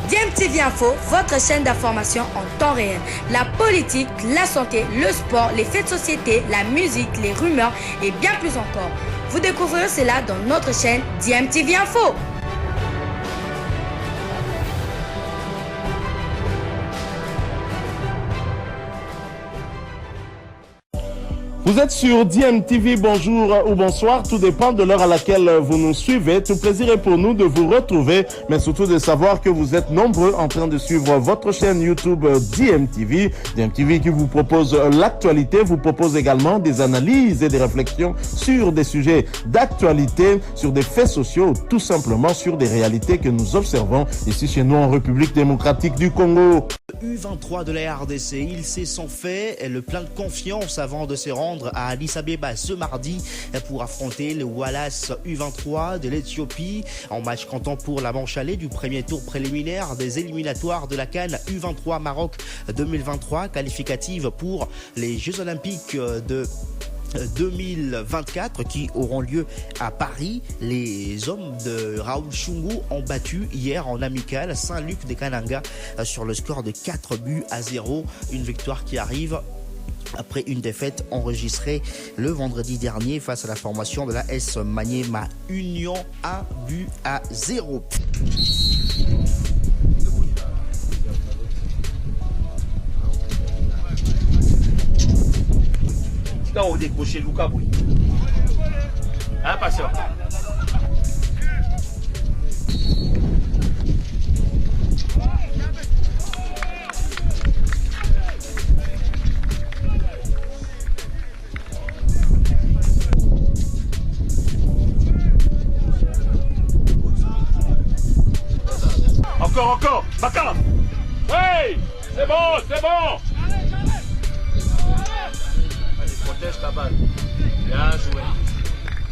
DMTV Info, votre chaîne d'information en temps réel. La politique, la santé, le sport, les faits de société, la musique, les rumeurs et bien plus encore. Vous découvrirez cela dans notre chaîne DMTV Info. Vous êtes sur DMTV, bonjour ou bonsoir, tout dépend de l'heure à laquelle vous nous suivez. Tout plaisir est pour nous de vous retrouver, mais surtout de savoir que vous êtes nombreux en train de suivre votre chaîne YouTube DMTV. DMTV qui vous propose l'actualité, vous propose également des analyses et des réflexions sur des sujets d'actualité, sur des faits sociaux, tout simplement sur des réalités que nous observons ici chez nous en République démocratique du Congo. U23 de la RDC, il sait son fait et le plein de confiance avant de se rendre à Addis Abeba ce mardi pour affronter le Wallace U23 de l'Éthiopie en match comptant pour la manche allée du premier tour préliminaire des éliminatoires de la CAN U23 Maroc 2023 qualificative pour les Jeux Olympiques de 2024 qui auront lieu à Paris. Les hommes de Raoul Chungu ont battu hier en amical Saint-Luc des Kananga sur le score de 4-0. Une victoire qui arrive après une défaite enregistrée le vendredi dernier face à la formation de la S Maniema Union 1-0. Au décroché Lucas Boui. Hein, patient. Encore, Bakar. Oui, c'est bon. Allez, protège ta balle. Bien joué.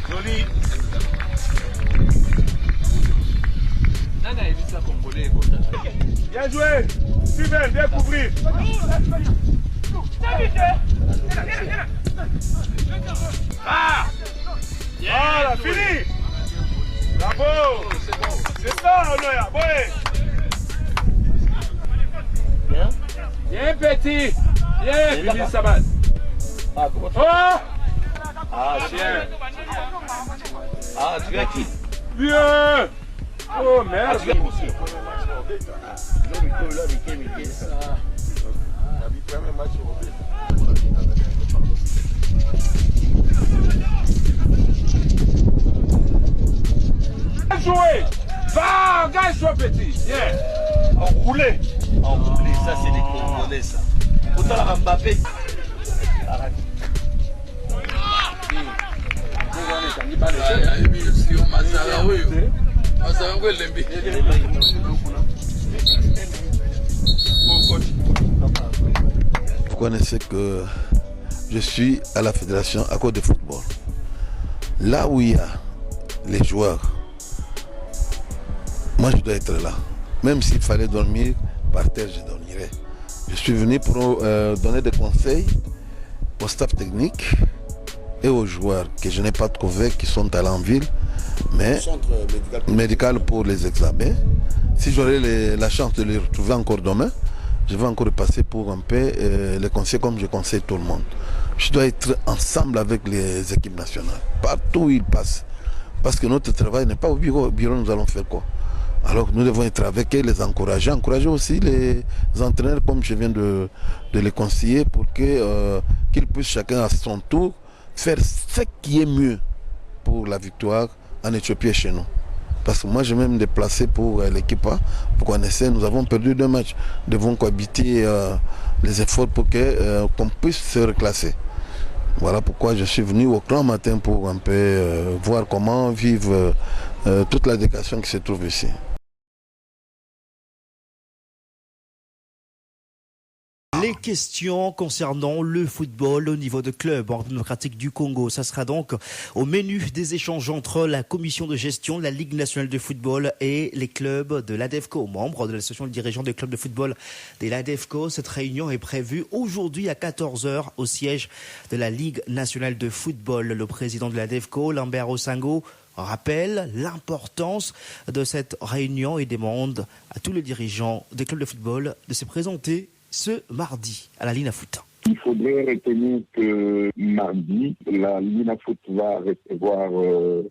Joli. Bien joué. Suivez, bien couvrir. Ah, voilà, fini. Bravo. C'est ça, Onoya. Ouais. Bien petit. Bien, Bibi Saban. Chien. Tu as qui? Bien. Oh merde. Bien joué. Va, engage-toi petit. Bien. Enroulé, ça c'est les Congolais ça. Autant la Mbappé. Vous connaissez que je suis à la fédération à cause de football. Là où il y a les joueurs, moi je dois être là. Même s'il fallait dormir par terre, je dormirais. Je suis venu pour donner des conseils au staff technique et aux joueurs que je n'ai pas trouvé qui sont à l'enville, mais centre médical pour les examens. Si j'aurais la chance de les retrouver encore demain, je vais encore passer pour un peu les conseils comme je conseille tout le monde. Je dois être ensemble avec les équipes nationales, partout où ils passent. Parce que notre travail n'est pas au bureau. Au bureau, nous allons faire quoi? Alors nous devons être avec eux, les encourager aussi les entraîneurs comme je viens de les conseiller pour qu'ils puissent chacun à son tour faire ce qui est mieux pour la victoire en Éthiopie et chez nous. Parce que moi je vais me déplacer pour l'équipe. Vous connaissez, nous avons perdu 2 matchs. Nous devons cohabiter les efforts pour qu'on puisse se reclasser. Voilà pourquoi je suis venu au grand matin pour un peu voir comment vivre toute la délégation qui se trouve ici. Les questions concernant le football au niveau de club en démocratique du Congo, ça sera donc au menu des échanges entre la commission de gestion de la Ligue nationale de football et les clubs de l'ADEFCO, membres de l'association de dirigeants des clubs de football de l'ADEFCO. Cette réunion est prévue aujourd'hui à 14h au siège de la Ligue nationale de football. Le président de l'ADEFCO, Lambert Osango, rappelle l'importance de cette réunion et demande à tous les dirigeants des clubs de football de se présenter ce mardi à la Linafoot. Il faudrait retenir que mardi, la Linafoot va recevoir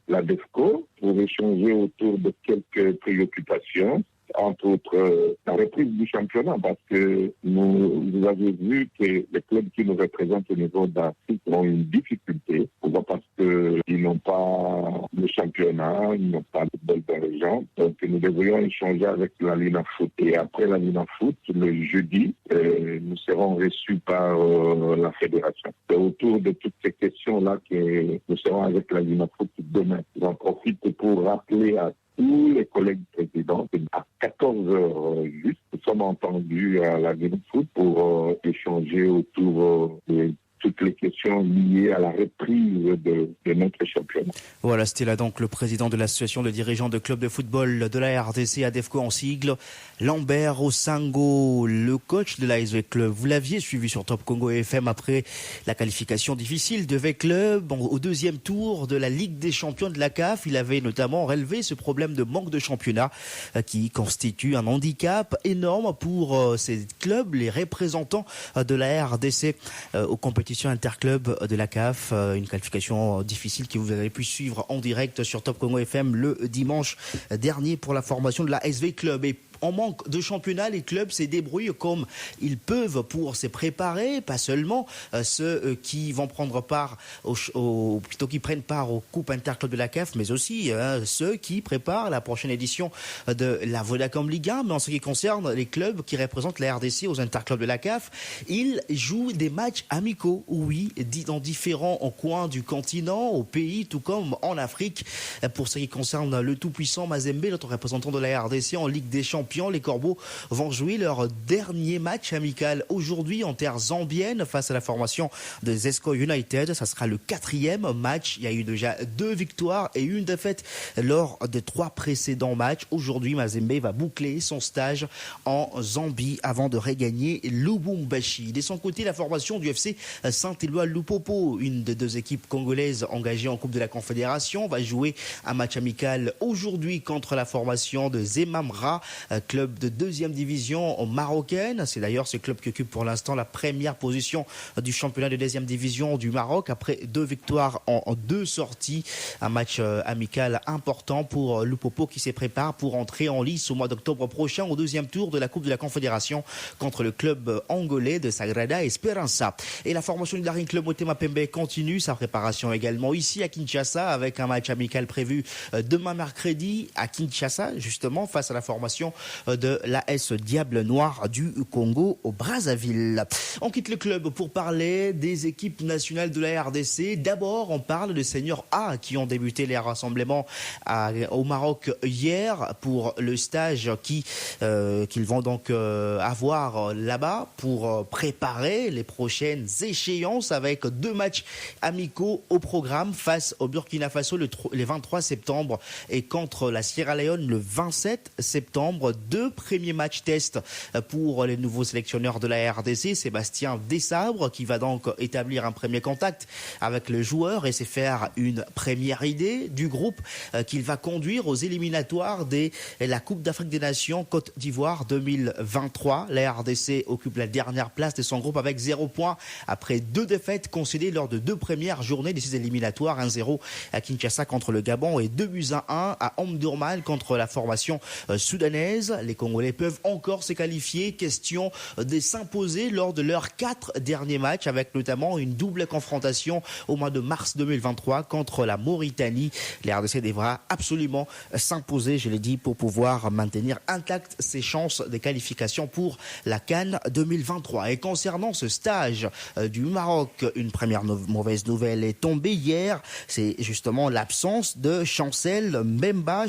la DEFCO pour échanger autour de quelques préoccupations, entre autres la reprise du championnat, parce que vous avez vu que les clubs qui nous représentent au niveau d'Afrique ont une difficulté, parce qu'ils n'ont pas le championnat, ils n'ont pas de football de région. Donc nous devrions échanger avec la Linafoot. Et après la Linafoot, le jeudi, nous serons reçus par la fédération. C'est autour de toutes ces questions-là que nous serons avec la Linafoot demain. J'en profite pour rappeler à tous les collègues présidents à 14h juste, nous sommes entendus à la Linafoot pour échanger autour de toutes les questions liées à la reprise de notre championnat. Voilà, c'était là donc le président de l'association de dirigeants de clubs de football de la RDC, ADEFCO en sigle, Lambert Osango, le coach de l'ASV Club. Vous l'aviez suivi sur Top Congo FM après la qualification difficile de V Club au deuxième tour de la Ligue des champions de la CAF. Il avait notamment relevé ce problème de manque de championnat qui constitue un handicap énorme pour ces clubs, les représentants de la RDC aux compétitions interclub de la CAF, une qualification difficile que vous avez pu suivre en direct sur Top Congo FM le dimanche dernier pour la formation de la SV Club. Et en manque de championnat, les clubs se débrouillent comme ils peuvent pour se préparer, pas seulement ceux qui vont prendre part plutôt qui prennent part aux coupes interclubs de la CAF, mais aussi ceux qui préparent la prochaine édition de la Vodacom Ligue 1. Mais en ce qui concerne les clubs qui représentent la RDC aux interclubs de la CAF, ils jouent des matchs amicaux, oui, dans différents coins du continent, au pays, tout comme en Afrique. Pour ce qui concerne le tout-puissant Mazembe, notre représentant de la RDC en Ligue des Champions, les Corbeaux vont jouer leur dernier match amical aujourd'hui en terre zambienne face à la formation de Zesco United. Ça sera le 4e match. Il y a eu déjà 2 victoires et 1 défaite lors des 3 précédents matchs. Aujourd'hui, Mazembe va boucler son stage en Zambie avant de regagner Lubumbashi. De son côté, la formation du FC Saint-Éloi Lupopo, une des 2 équipes congolaises engagées en Coupe de la Confédération, va jouer un match amical aujourd'hui contre la formation de Zemamra, club de 2e division marocaine. C'est d'ailleurs ce club qui occupe pour l'instant la première position du championnat de 2e division du Maroc après 2 victoires en 2 sorties. Un match amical important pour Lupopo qui se prépare pour entrer en lice au mois d'octobre prochain au 2e tour de la Coupe de la Confédération contre le club angolais de Sagrada Esperança. Et la formation du Daring Club Motema Pembe continue sa préparation également ici à Kinshasa avec un match amical prévu demain mercredi à Kinshasa, justement face à la formation de l'AS Diable Noir du Congo au Brazzaville. On quitte le club pour parler des équipes nationales de la RDC. D'abord, on parle des seniors A qui ont débuté les rassemblements au Maroc hier pour le stage qu'ils vont donc avoir là-bas pour préparer les prochaines échéances avec 2 matchs amicaux au programme face au Burkina Faso le 23 septembre et contre la Sierra Leone le 27 septembre. 2 premiers matchs test pour les nouveaux sélectionneurs de la RDC. Sébastien Desabre qui va donc établir un premier contact avec le joueur et se faire une première idée du groupe qu'il va conduire aux éliminatoires de la Coupe d'Afrique des Nations Côte d'Ivoire 2023. La RDC occupe la dernière place de son groupe avec 0 points après 2 défaites concédées lors de 2 premières journées de ces éliminatoires. 1-0 à Kinshasa contre le Gabon et 2-1 à Omdurman contre la formation soudanaise. Les Congolais peuvent encore se qualifier. Question de s'imposer lors de leurs 4 derniers matchs avec notamment une double confrontation au mois de mars 2023 contre la Mauritanie. La RDC devra absolument s'imposer, je l'ai dit, pour pouvoir maintenir intactes ses chances de qualification pour la CAN 2023. Et concernant ce stage du Maroc, une première mauvaise nouvelle est tombée hier. C'est justement l'absence de Chancel Mbemba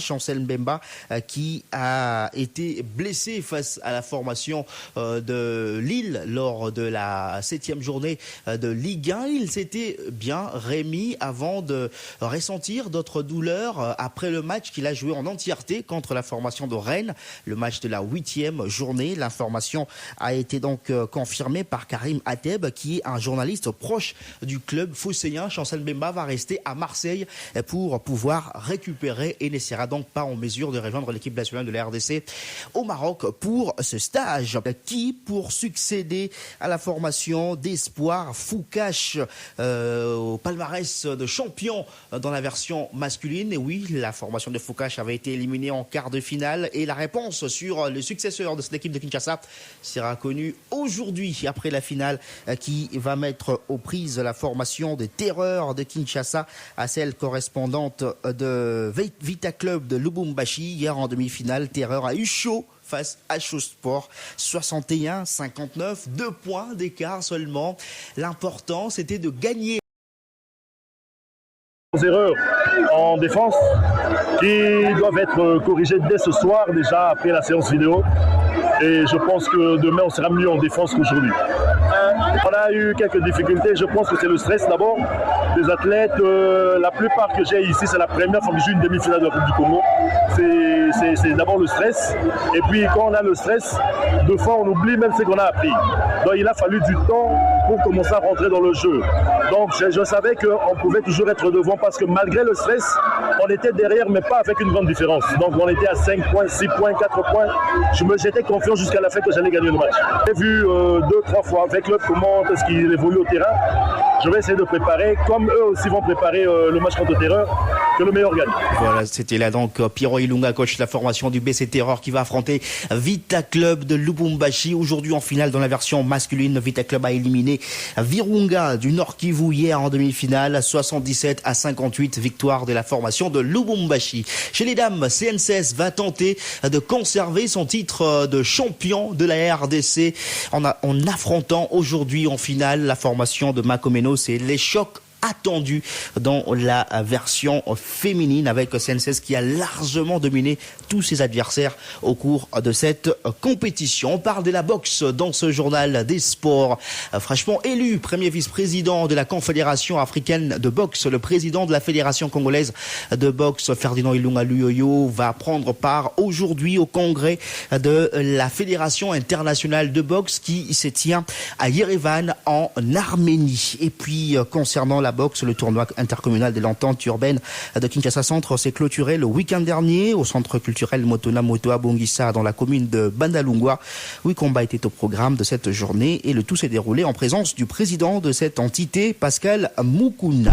qui a été été blessé face à la formation de Lille lors de la 7e journée de Ligue 1. Il s'était bien remis avant de ressentir d'autres douleurs après le match qu'il a joué en entièreté contre la formation de Rennes, le match de la 8e journée. L'information a été donc confirmée par Karim Ateb, qui est un journaliste proche du club phocéen. Chancel Mbemba va rester à Marseille pour pouvoir récupérer et ne sera donc pas en mesure de rejoindre l'équipe nationale de la RDC au Maroc pour ce stage. Qui pour succéder à la formation d'espoir Foucache au palmarès de champion dans la version masculine? Et oui, la formation de Foucache avait été éliminée en quart de finale et la réponse sur le successeur de cette équipe de Kinshasa sera connue aujourd'hui après la finale qui va mettre aux prises la formation des terreurs de Kinshasa à celle correspondante de Vita Club de Lubumbashi. Hier en demi-finale, Terreur a eu chaud face à Chaud Sport, 61-59, 2 points d'écart seulement. L'important, c'était de gagner. Erreurs en défense qui doivent être corrigées dès ce soir, déjà après la séance vidéo. Et je pense que demain, on sera mieux en défense qu'aujourd'hui. On a eu quelques difficultés. Je pense que c'est le stress d'abord. Les athlètes, la plupart que j'ai ici, c'est la première fois que je joue une demi-finale de la Coupe du Congo. C'est d'abord le stress. Et puis quand on a le stress, deux fois on oublie même ce qu'on a appris. Donc il a fallu du temps pour commencer à rentrer dans le jeu. Donc je savais qu'on pouvait toujours être devant parce que malgré le stress, on était derrière mais pas avec une grande différence. Donc on était à 5 points, 6 points, 4 points. J'étais confiant jusqu'à la fin que j'allais gagner le match. J'ai vu 2-3 fois avec le comment est-ce qu'il évolue au terrain. Je vais essayer de préparer, comme eux aussi vont préparer le match contre Terreur, que le meilleur gagne. Voilà, c'était là donc Pierrot Ilunga, coach de la formation du BC Terreur, qui va affronter Vita Club de Lubumbashi. Aujourd'hui en finale dans la version masculine, Vita Club a éliminé Virunga du Nord Kivu hier en demi-finale, 77-58, victoire de la formation de Lubumbashi. Chez les dames, CNCS va tenter de conserver son titre de champion de la RDC en affrontant aujourd'hui en finale la formation de Makomeno. C'est les chocs attendu dans la version féminine avec CNCS qui a largement dominé tous ses adversaires au cours de cette compétition. On parle de la boxe dans ce journal des sports. Franchement élu premier vice-président de la Confédération africaine de boxe, le président de la Fédération congolaise de boxe, Ferdinand Ilunga Luyoyo, va prendre part aujourd'hui au congrès de la Fédération internationale de boxe qui se tient à Yerevan en Arménie. Et puis concernant la boxe, le tournoi intercommunal de l'entente urbaine de Kinshasa Centre s'est clôturé le week-end dernier au centre culturel Motona Motoa Bongissa dans la commune de Bandalungwa. 8 combats étaient au programme de cette journée et le tout s'est déroulé en présence du président de cette entité, Pascal Mukuna.